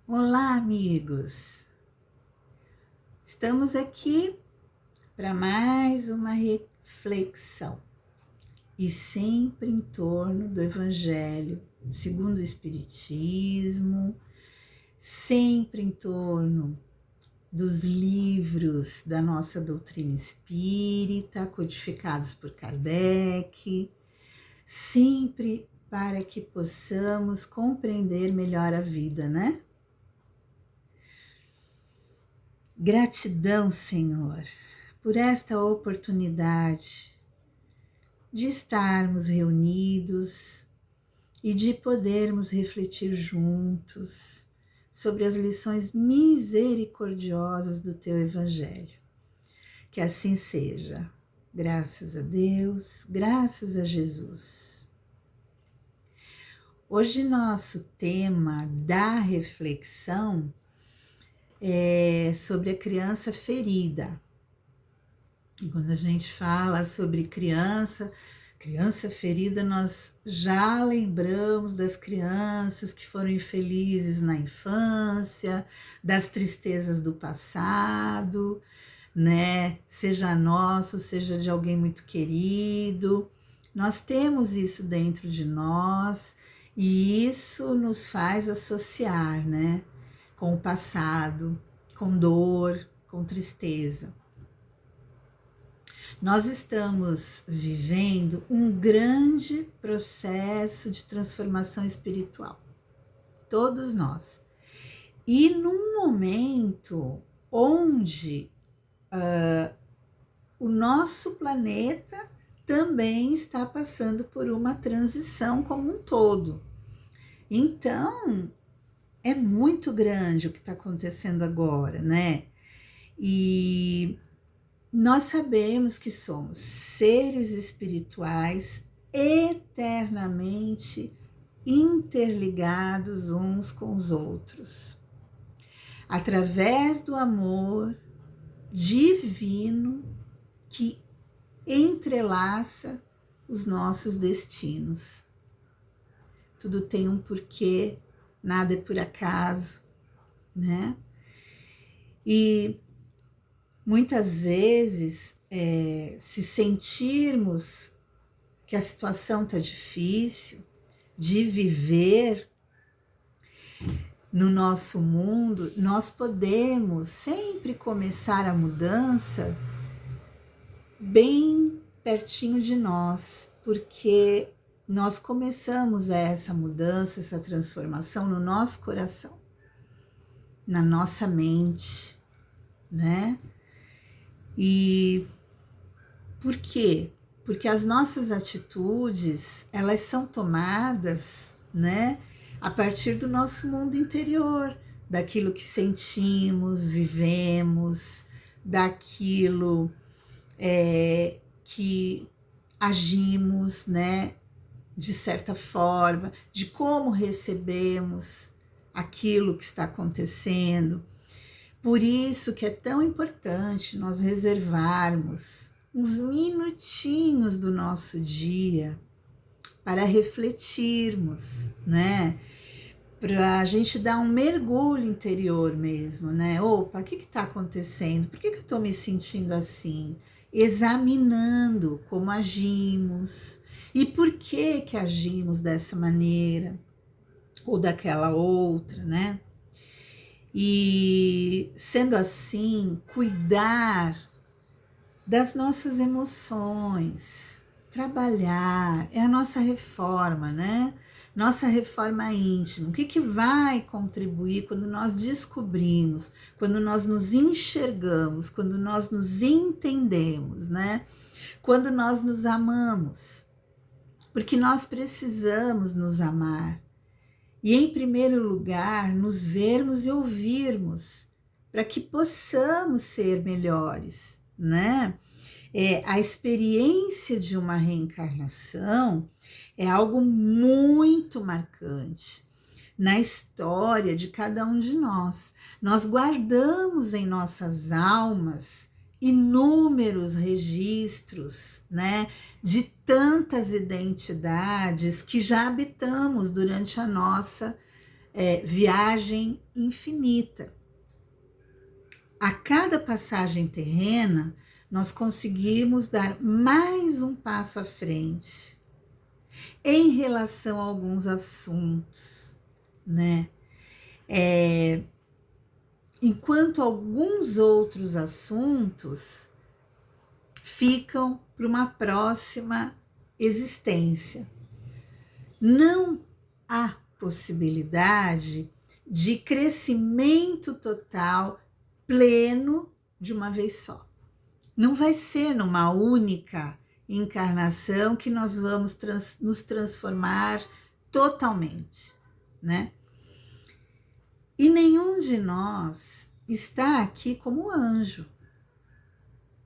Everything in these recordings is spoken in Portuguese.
Olá, amigos! Estamos aqui para mais uma reflexão e sempre em torno do Evangelho segundo o Espiritismo, sempre em torno dos livros da nossa doutrina espírita, codificados por Kardec, sempre para que possamos compreender melhor a vida, né? Gratidão, Senhor, por esta oportunidade de estarmos reunidos e de podermos refletir juntos sobre as lições misericordiosas do Teu Evangelho. Que assim seja. Graças a Deus, graças a Jesus. Hoje nosso tema da reflexão é sobre a criança ferida. E quando a gente fala sobre criança ferida, nós já lembramos das crianças que foram infelizes na infância, das tristezas do passado, né? Seja nosso, seja de alguém muito querido. Nós temos isso dentro de nós e isso nos faz associar, né? Com o passado, com dor, com tristeza. Nós estamos vivendo um grande processo de transformação espiritual, todos nós. E num momento onde o nosso planeta também está passando por uma transição como um todo. Então, é muito grande o que está acontecendo agora, né? E nós sabemos que somos seres espirituais eternamente interligados uns com os outros, através do amor divino que entrelaça os nossos destinos. Tudo tem um porquê, nada é por acaso, né? E muitas vezes, se sentirmos que a situação está difícil de viver no nosso mundo, nós podemos sempre começar a mudança bem pertinho de nós, porque nós começamos essa mudança, essa transformação no nosso coração, na nossa mente, né? E por quê? Porque as nossas atitudes, elas são tomadas, né, a partir do nosso mundo interior, daquilo que sentimos, vivemos, daquilo que agimos, né, de certa forma, de como recebemos aquilo que está acontecendo. Por isso que é tão importante nós reservarmos uns minutinhos do nosso dia para refletirmos, né? Para a gente dar um mergulho interior mesmo, né? Opa, o que está acontecendo? Por que eu estou me sentindo assim? Examinando como agimos e por que agimos dessa maneira ou daquela outra, né? E sendo assim, cuidar das nossas emoções, trabalhar, é a nossa reforma, né? Nossa reforma íntima. O que vai contribuir quando nós descobrimos, quando nós nos enxergamos, quando nós nos entendemos, né? Quando nós nos amamos. Porque nós precisamos nos amar. E, em primeiro lugar, nos vermos e ouvirmos, para que possamos ser melhores, né? A experiência de uma reencarnação é algo muito marcante na história de cada um de nós. Nós guardamos em nossas almas inúmeros registros, né, de tantas identidades que já habitamos durante a nossa viagem infinita. A cada passagem terrena, nós conseguimos dar mais um passo à frente em relação a alguns assuntos, né? Enquanto alguns outros assuntos ficam para uma próxima existência. Não há possibilidade de crescimento total, pleno, de uma vez só. Não vai ser numa única encarnação que nós vamos nos transformar totalmente, né? E nenhum de nós está aqui como anjo.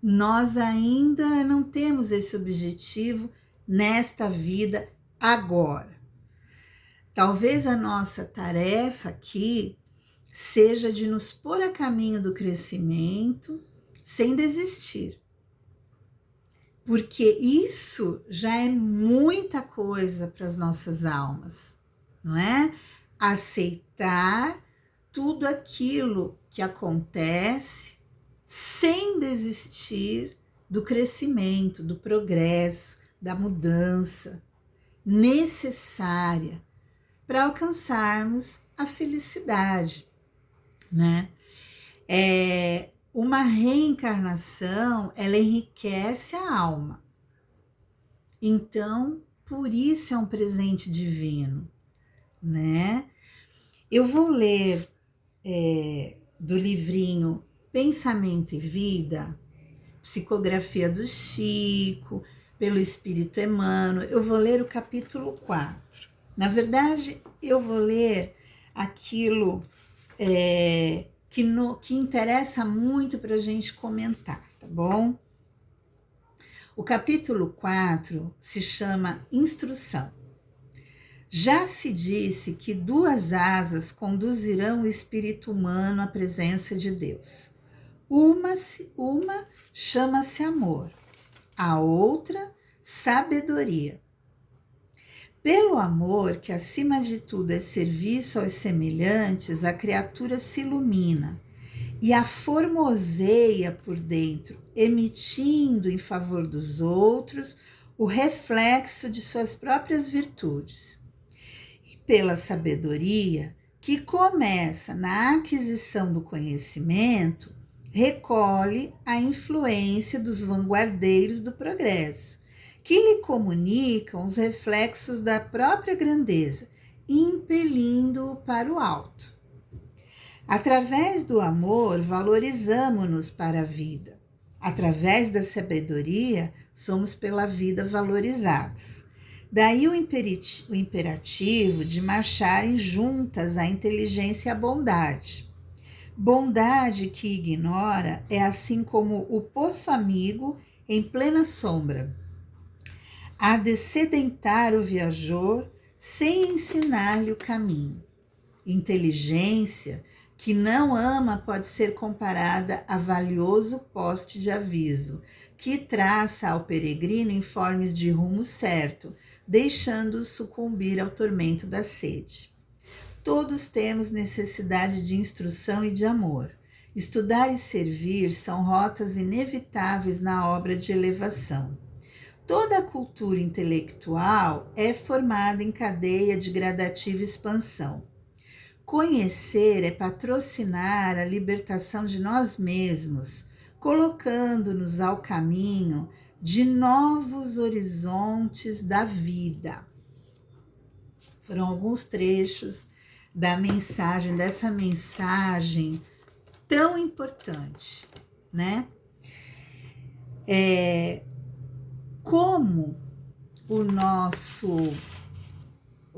Nós ainda não temos esse objetivo nesta vida agora. Talvez a nossa tarefa aqui seja de nos pôr a caminho do crescimento sem desistir. Porque isso já é muita coisa para as nossas almas, não é? Aceitar tudo aquilo que acontece sem desistir do crescimento, do progresso, da mudança necessária para alcançarmos a felicidade, né? Uma reencarnação, ela enriquece a alma. Então, por isso é um presente divino, né? Eu vou ler do livrinho Pensamento e Vida, psicografia do Chico, pelo Espírito Emmanuel. Eu vou ler o capítulo 4. Na verdade, eu vou ler aquilo que interessa muito para a gente comentar, tá bom? O capítulo 4 se chama Instrução. Já se disse que 2 asas conduzirão o espírito humano à presença de Deus. Uma chama-se amor, a outra, sabedoria. Pelo amor, que acima de tudo é serviço aos semelhantes, a criatura se ilumina e a formoseia por dentro, emitindo em favor dos outros o reflexo de suas próprias virtudes. E pela sabedoria, que começa na aquisição do conhecimento, recolhe a influência dos vanguardeiros do progresso, que lhe comunicam os reflexos da própria grandeza, impelindo-o para o alto. Através do amor, valorizamo-nos para a vida. Através da sabedoria, somos pela vida valorizados. Daí o imperativo de marcharem juntas a inteligência e a bondade. Bondade que ignora é assim como o poço amigo em plena sombra. Há de sedentar o viajor sem ensinar-lhe o caminho. Inteligência que não ama pode ser comparada a valioso poste de aviso, que traça ao peregrino informes de rumo certo, deixando-o sucumbir ao tormento da sede. Todos temos necessidade de instrução e de amor. Estudar e servir são rotas inevitáveis na obra de elevação. Toda a cultura intelectual é formada em cadeia de gradativa expansão. Conhecer é patrocinar a libertação de nós mesmos, colocando-nos ao caminho de novos horizontes da vida. Foram alguns trechos dessa mensagem tão importante, né? Como o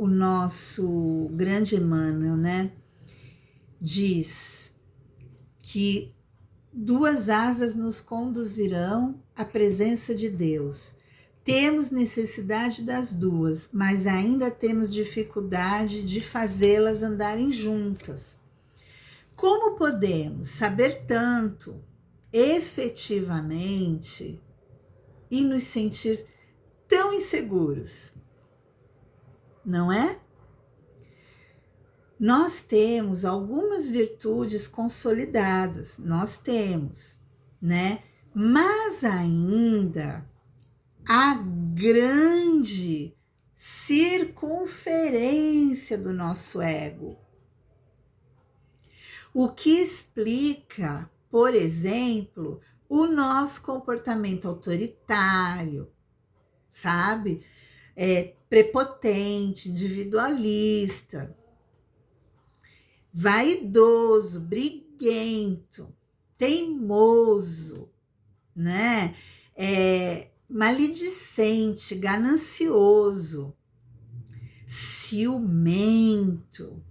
nosso grande Emmanuel, né, diz que 2 asas nos conduzirão à presença de Deus. Temos necessidade das duas, mas ainda temos dificuldade de fazê-las andarem juntas. Como podemos saber tanto efetivamente e nos sentir tão inseguros? Não é? Nós temos algumas virtudes consolidadas, nós temos, né? Mas ainda a grande circunferência do nosso ego. O que explica, por exemplo, o nosso comportamento autoritário, sabe? Prepotente, individualista, vaidoso, briguento, teimoso, né? Maledicente, ganancioso, ciumento.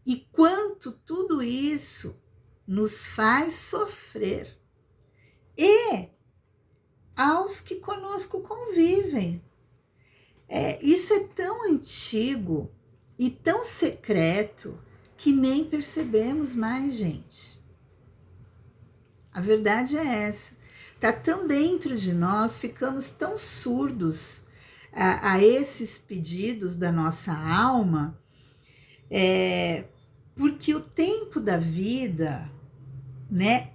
E quanto tudo isso nos faz sofrer. E aos que conosco convivem. Isso é tão antigo e tão secreto que nem percebemos mais, gente. A verdade é essa. Está tão dentro de nós, ficamos tão surdos a esses pedidos da nossa alma, porque o tempo da vida, né,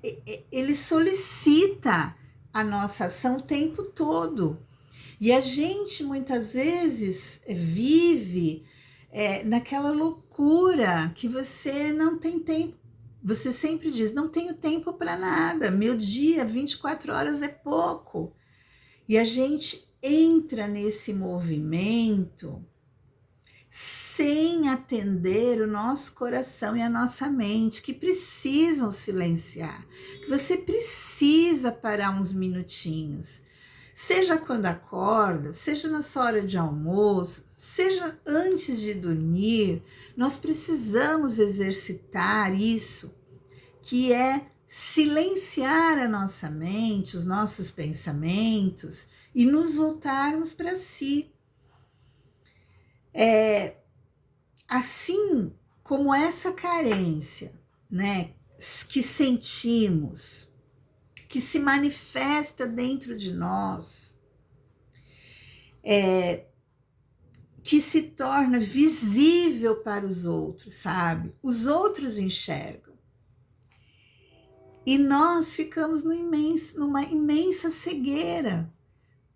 ele solicita a nossa ação o tempo todo. E a gente muitas vezes vive naquela loucura que você não tem tempo. Você sempre diz, não tenho tempo para nada, meu dia, 24 horas é pouco. E a gente entra nesse movimento sem atender o nosso coração e a nossa mente, que precisam silenciar. Você precisa parar uns minutinhos. Seja quando acorda, seja na sua hora de almoço, seja antes de dormir, nós precisamos exercitar isso, que é silenciar a nossa mente, os nossos pensamentos e nos voltarmos para si. Assim como essa carência, né, que sentimos, que se manifesta dentro de nós, que se torna visível para os outros, sabe? Os outros enxergam. E nós ficamos numa imensa cegueira,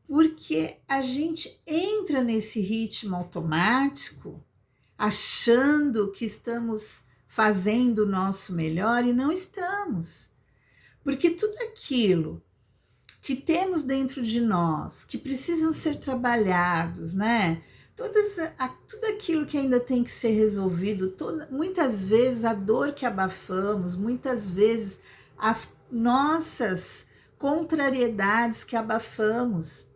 porque a gente entra nesse ritmo automático, achando que estamos fazendo o nosso melhor e não estamos. Porque tudo aquilo que temos dentro de nós, que precisam ser trabalhados, né? Tudo aquilo que ainda tem que ser resolvido, muitas vezes a dor que abafamos, muitas vezes as nossas contrariedades que abafamos,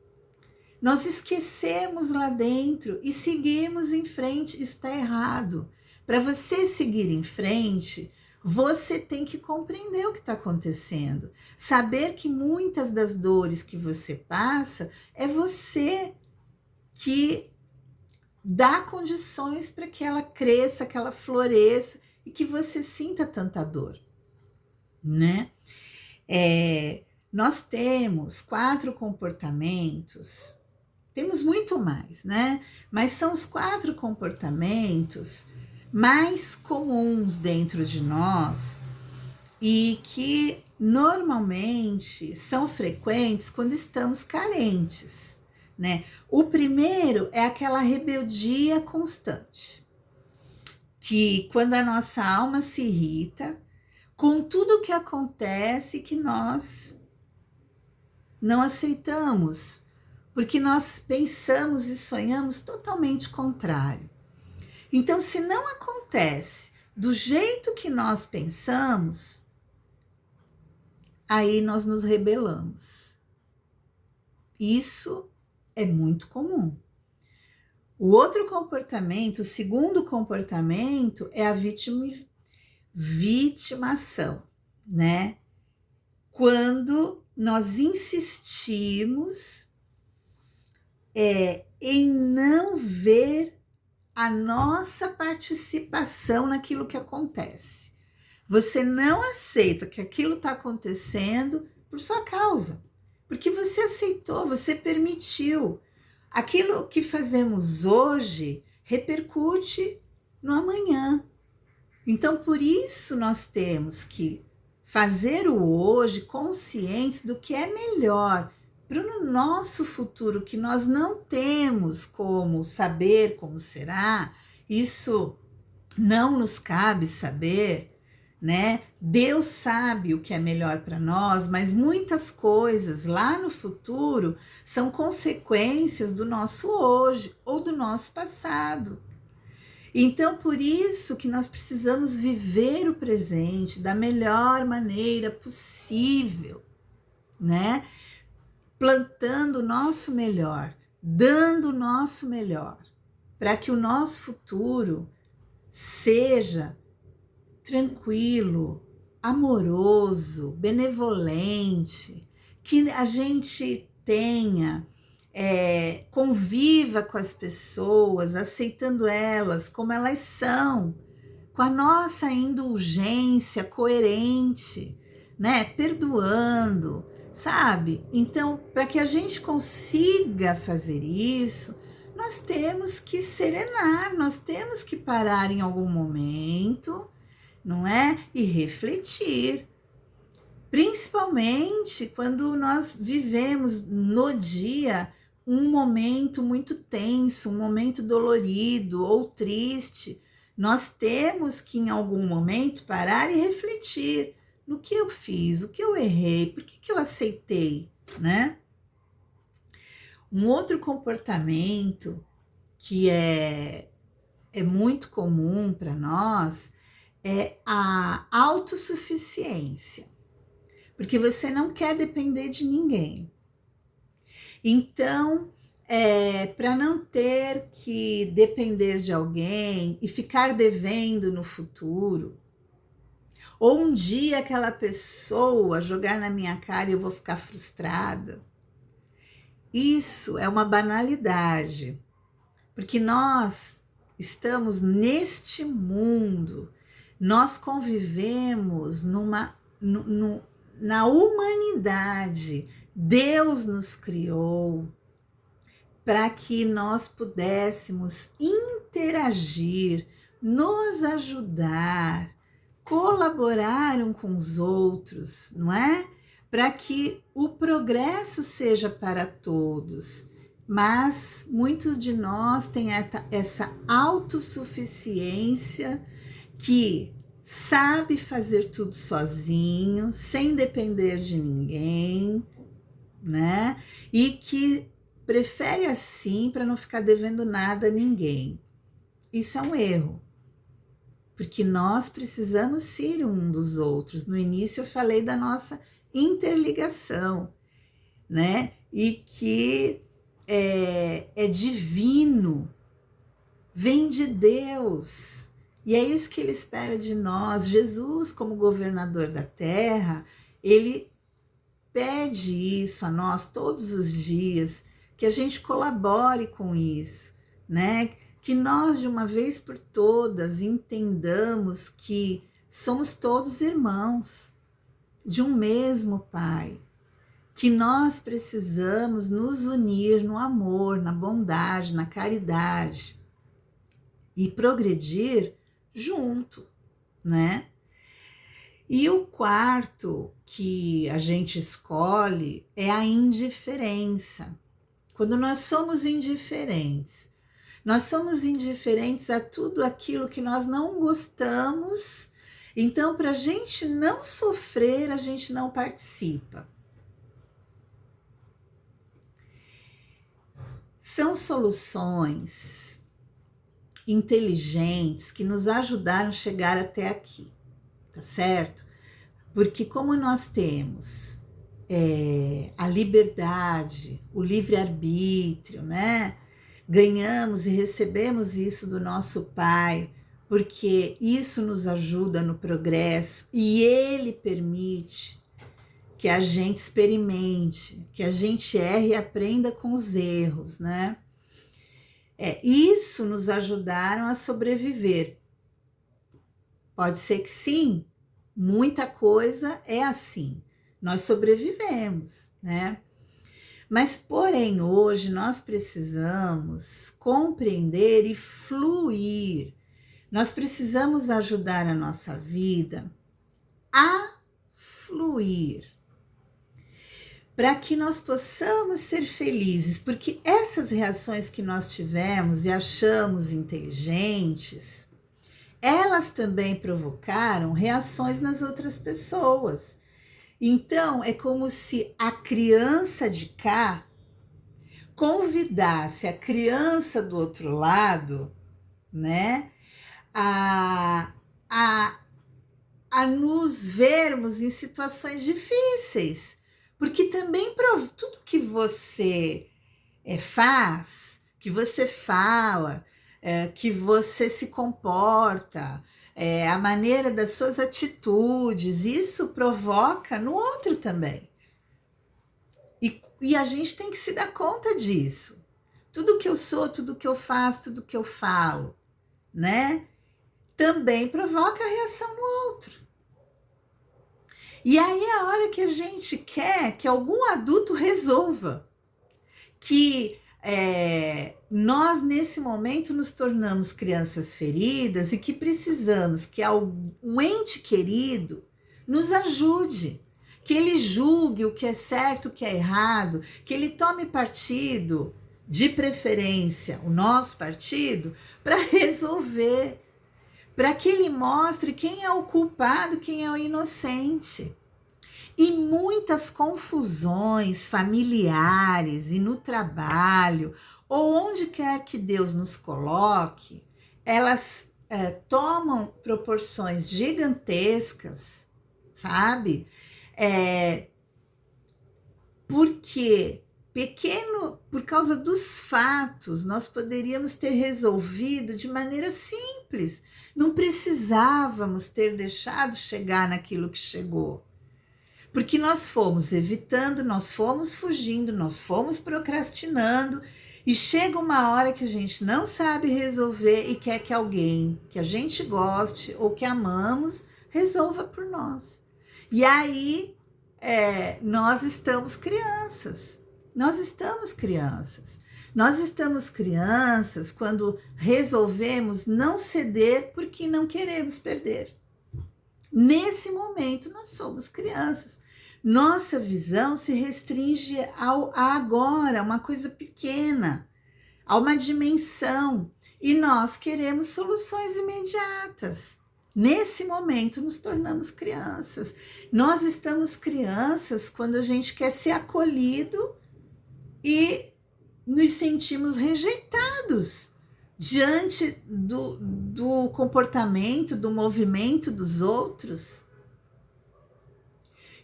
nós esquecemos lá dentro e seguimos em frente. Isso está errado. Para você seguir em frente, você tem que compreender o que está acontecendo. Saber que muitas das dores que você passa é você que dá condições para que ela cresça, que ela floresça e que você sinta tanta dor, né? Nós temos 4 comportamentos, temos muito mais, né? Mas são os 4 comportamentos mais comuns dentro de nós e que normalmente são frequentes quando estamos carentes, né? O primeiro é aquela rebeldia constante, que quando a nossa alma se irrita com tudo o que acontece que nós não aceitamos, porque nós pensamos e sonhamos totalmente contrário. Então, se não acontece do jeito que nós pensamos, aí nós nos rebelamos. Isso é muito comum. O outro comportamento, o segundo comportamento, é a vitimação, né? Quando nós insistimos em não ver a nossa participação naquilo que acontece. Você não aceita que aquilo está acontecendo por sua causa, porque você aceitou, você permitiu. Aquilo que fazemos hoje repercute no amanhã. Então, por isso nós temos que fazer o hoje conscientes do que é melhor para o nosso futuro, que nós não temos como saber como será, isso não nos cabe saber, né? Deus sabe o que é melhor para nós, mas muitas coisas lá no futuro são consequências do nosso hoje ou do nosso passado. Então, por isso que nós precisamos viver o presente da melhor maneira possível, né? Plantando o nosso melhor, dando o nosso melhor, para que o nosso futuro seja tranquilo, amoroso, benevolente, que a gente tenha, conviva com as pessoas, aceitando elas como elas são, com a nossa indulgência coerente, né? Perdoando, sabe? Então, para que a gente consiga fazer isso, nós temos que serenar, nós temos que parar em algum momento, não é? E refletir. Principalmente quando nós vivemos no dia um momento muito tenso, um momento dolorido ou triste, nós temos que em algum momento parar e refletir no que eu fiz, o que eu errei, por que eu aceitei, né? Um outro comportamento que é muito comum para nós é a autossuficiência, porque você não quer depender de ninguém. Então, para não ter que depender de alguém e ficar devendo no futuro, ou um dia aquela pessoa jogar na minha cara e eu vou ficar frustrada, isso é uma banalidade, porque nós estamos neste mundo, nós convivemos na humanidade. Deus nos criou para que nós pudéssemos interagir, nos ajudar, colaborar uns com os outros, não é? Para que o progresso seja para todos. Mas muitos de nós têm essa autossuficiência que sabe fazer tudo sozinho, sem depender de ninguém, né? E que prefere assim para não ficar devendo nada a ninguém. Isso é um erro, porque nós precisamos ser um dos outros. No início eu falei da nossa interligação, né? E que é divino, vem de Deus. E é isso que ele espera de nós. Jesus, como governador da terra, ele pede isso a nós todos os dias, que a gente colabore com isso, né? Que nós, de uma vez por todas, entendamos que somos todos irmãos de um mesmo Pai, que nós precisamos nos unir no amor, na bondade, na caridade e progredir junto, né? E o quarto que a gente escolhe é a indiferença. Quando nós somos indiferentes a tudo aquilo que nós não gostamos. Então, para a gente não sofrer, a gente não participa. São soluções inteligentes que nos ajudaram a chegar até aqui, tá certo? Porque como nós temos a liberdade, o livre-arbítrio, né? Ganhamos e recebemos isso do nosso Pai, porque isso nos ajuda no progresso e Ele permite que a gente experimente, que a gente erre e aprenda com os erros, né? Isso nos ajudaram a sobreviver. Pode ser que sim, muita coisa é assim, nós sobrevivemos, né? Mas, porém, hoje nós precisamos compreender e fluir Nós precisamos ajudar a nossa vida a fluir, para que nós possamos ser felizes, porque essas reações que nós tivemos e achamos inteligentes, elas também provocaram reações nas outras pessoas. Então, é como se a criança de cá convidasse a criança do outro lado, né, a, a, a nos vermos em situações difíceis. Porque também tudo que você faz, que você fala, que você se comporta, a maneira das suas atitudes, isso provoca no outro também. E a gente tem que se dar conta disso. Tudo que eu sou, tudo que eu faço, tudo que eu falo, né? Também provoca a reação no outro. E aí é a hora que a gente quer que algum adulto resolva. Que nós, nesse momento, nos tornamos crianças feridas e que precisamos que um ente querido nos ajude. Que ele julgue o que é certo, o que é errado, que ele tome partido, de preferência, o nosso partido, para resolver, para que ele mostre quem é o culpado, quem é o inocente. E muitas confusões familiares e no trabalho, ou onde quer que Deus nos coloque, elas tomam proporções gigantescas, sabe? Porque por causa dos fatos, nós poderíamos ter resolvido de maneira simples. Não precisávamos ter deixado chegar naquilo que chegou. Porque nós fomos evitando, nós fomos fugindo, nós fomos procrastinando, e chega uma hora que a gente não sabe resolver e quer que alguém que a gente goste ou que amamos resolva por nós. E aí nós estamos crianças. Nós estamos crianças. Nós estamos crianças quando resolvemos não ceder porque não queremos perder. Nesse momento, nós somos crianças. Nossa visão se restringe a agora, uma coisa pequena, a uma dimensão. E nós queremos soluções imediatas. Nesse momento, nos tornamos crianças. Nós estamos crianças quando a gente quer ser acolhido e nos sentimos rejeitados diante do comportamento, do movimento dos outros.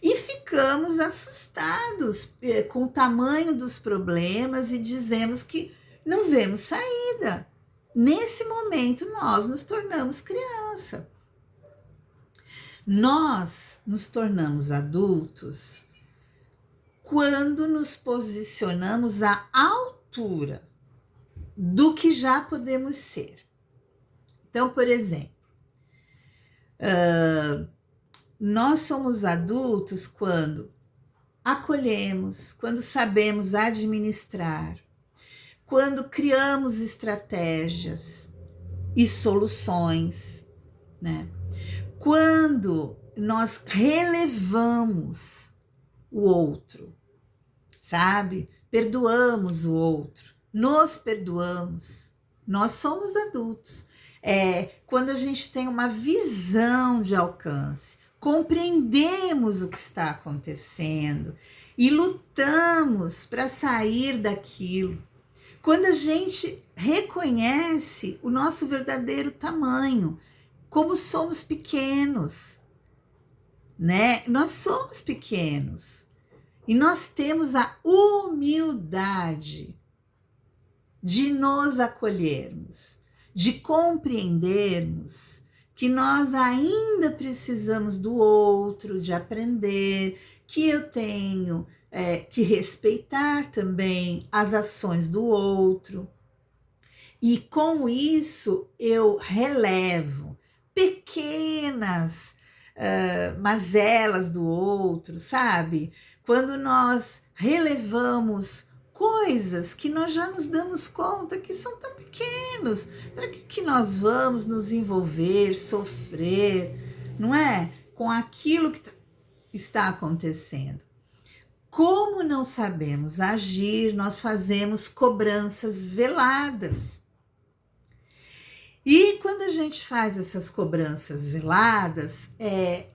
E ficamos assustados com o tamanho dos problemas e dizemos que não vemos saída. Nesse momento, nós nos tornamos criança. Nós nos tornamos adultos quando nos posicionamos à altura do que já podemos ser. Então, por exemplo, nós somos adultos quando acolhemos, quando sabemos administrar, quando criamos estratégias e soluções, né? Quando nós relevamos o outro, sabe? Perdoamos o outro, nos perdoamos. Nós somos adultos. Quando a gente tem uma visão de alcance, compreendemos o que está acontecendo e lutamos para sair daquilo. Quando a gente reconhece o nosso verdadeiro tamanho, como somos pequenos, né? Nós somos pequenos e nós temos a humildade de nos acolhermos, de compreendermos que nós ainda precisamos do outro, de aprender, que eu tenho que respeitar também as ações do outro. E com isso eu relevo pequenas mazelas do outro, sabe? Quando nós relevamos coisas que nós já nos damos conta que são tão pequenos. Para que nós vamos nos envolver, sofrer, não é? Com aquilo que está acontecendo. Como não sabemos agir, nós fazemos cobranças veladas. E quando a gente faz essas cobranças veladas,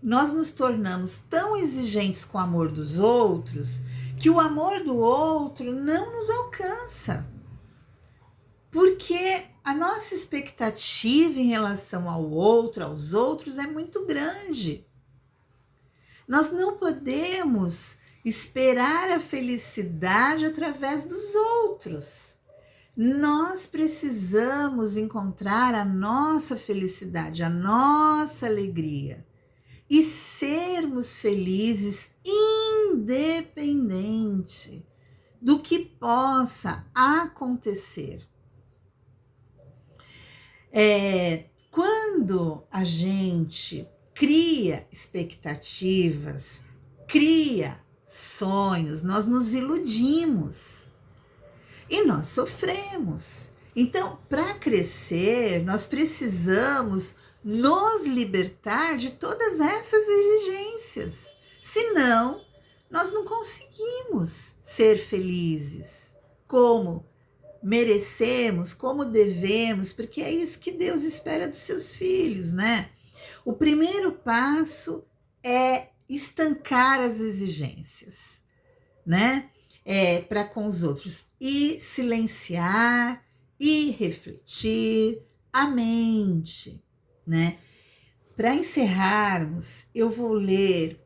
nós nos tornamos tão exigentes com o amor dos outros que o amor do outro não nos alcança. Porque a nossa expectativa em relação ao outro, aos outros, é muito grande. Nós não podemos esperar a felicidade através dos outros. Nós precisamos encontrar a nossa felicidade, a nossa alegria e sermos felizes independente do que possa acontecer. Quando a gente cria expectativas, cria sonhos, nós nos iludimos e nós sofremos. Então, para crescer, nós precisamos nos libertar de todas essas exigências. Senão, nós não conseguimos ser felizes como merecemos, como devemos, porque é isso que Deus espera dos seus filhos, né? O primeiro passo é estancar as exigências, né? Para com os outros e silenciar e refletir a mente, né? Para encerrarmos, eu vou ler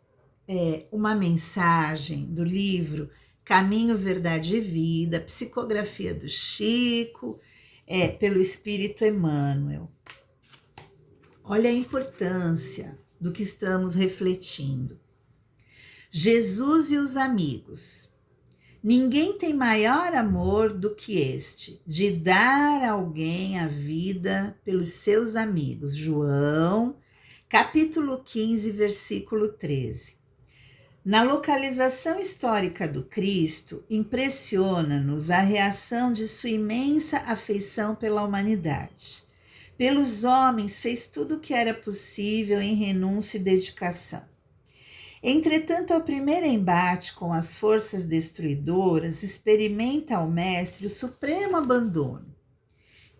uma mensagem do livro Caminho, Verdade e Vida, psicografia do Chico, pelo Espírito Emmanuel. Olha a importância do que estamos refletindo. Jesus e os amigos. Ninguém tem maior amor do que este, de dar a alguém a vida pelos seus amigos. João, capítulo 15, versículo 13. Na localização histórica do Cristo, impressiona-nos a reação de sua imensa afeição pela humanidade. Pelos homens fez tudo o que era possível em renúncia e dedicação. Entretanto, ao primeiro embate com as forças destruidoras, experimenta o Mestre o supremo abandono.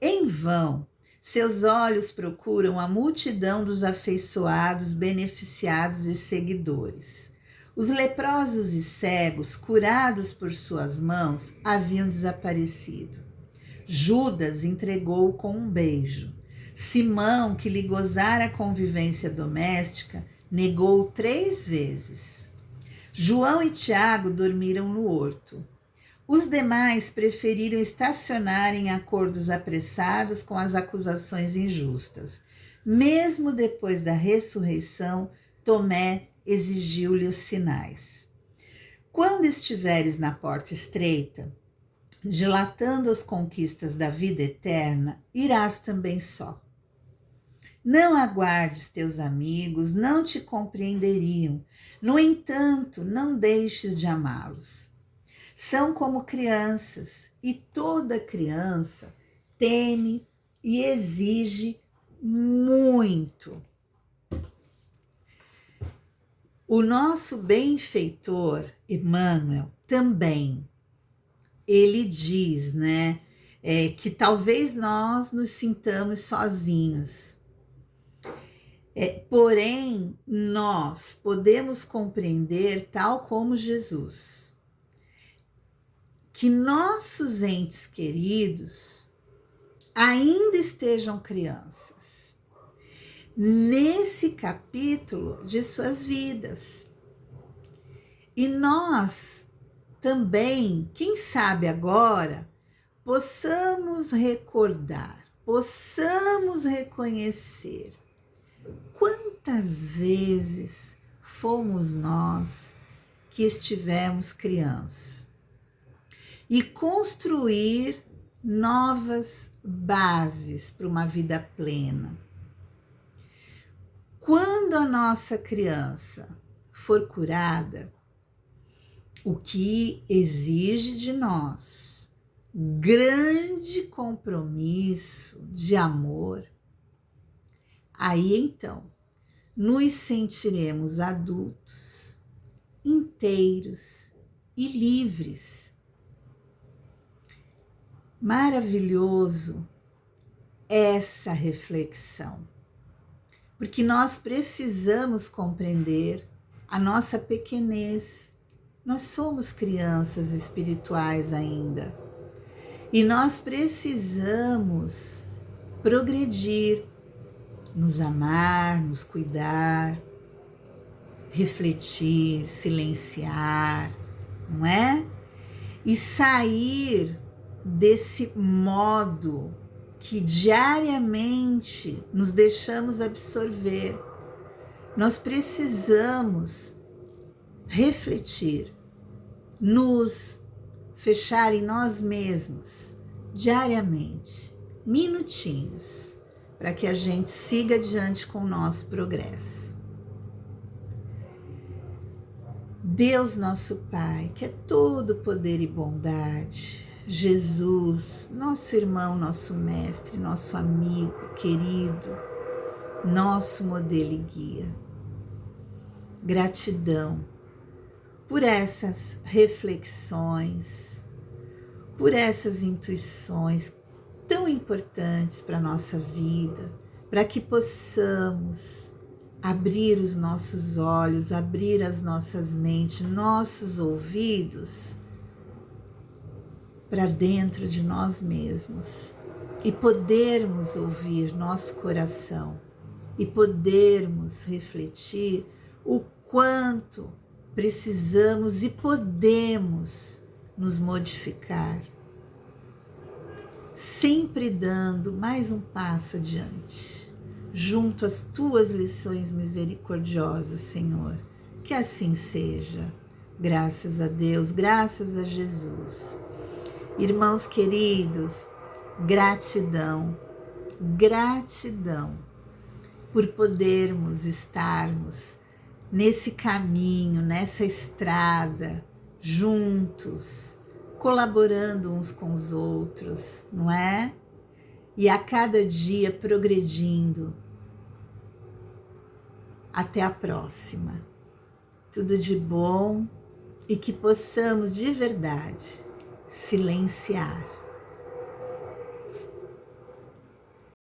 Em vão, seus olhos procuram a multidão dos afeiçoados, beneficiados e seguidores. Os leprosos e cegos, curados por suas mãos, haviam desaparecido. Judas entregou-o com um beijo. Simão, que lhe gozara a convivência doméstica, negou-o 3 vezes. João e Tiago dormiram no horto. Os demais preferiram estacionar em acordos apressados com as acusações injustas. Mesmo depois da ressurreição, Tomé exigiu-lhe os sinais. Quando estiveres na porta estreita, dilatando as conquistas da vida eterna, irás também só. Não aguardes teus amigos, não te compreenderiam. No entanto, não deixes de amá-los. São como crianças, e toda criança teme e exige muito. O nosso benfeitor Emmanuel também, ele diz, né, que talvez nós nos sintamos sozinhos. Porém, nós podemos compreender, tal como Jesus, que nossos entes queridos ainda estejam crianças, nesse capítulo de suas vidas. E nós também, quem sabe agora, possamos recordar, possamos reconhecer quantas vezes fomos nós que estivemos criança e construir novas bases para uma vida plena. Quando a nossa criança for curada, o que exige de nós grande compromisso de amor, aí então nos sentiremos adultos, inteiros e livres. Maravilhoso essa reflexão, porque nós precisamos compreender a nossa pequenez. Nós somos crianças espirituais ainda e nós precisamos progredir, nos amar, nos cuidar, refletir, silenciar, não é? E sair desse modo que diariamente nos deixamos absorver. Nós precisamos refletir, nos fechar em nós mesmos diariamente, minutinhos, para que a gente siga adiante com o nosso progresso. Deus nosso Pai, que é todo poder e bondade, Jesus, nosso irmão, nosso mestre, nosso amigo querido, nosso modelo e guia. Gratidão por essas reflexões, por essas intuições tão importantes para a nossa vida, para que possamos abrir os nossos olhos, abrir as nossas mentes, nossos ouvidos para dentro de nós mesmos e podermos ouvir nosso coração e podermos refletir o quanto precisamos e podemos nos modificar, sempre dando mais um passo adiante, junto às tuas lições misericordiosas, Senhor. Que assim seja. Graças a Deus, graças a Jesus. Irmãos queridos, gratidão, gratidão por podermos estarmos nesse caminho, nessa estrada, juntos, colaborando uns com os outros, não é? E a cada dia progredindo. Até a próxima. Tudo de bom e que possamos de verdade silenciar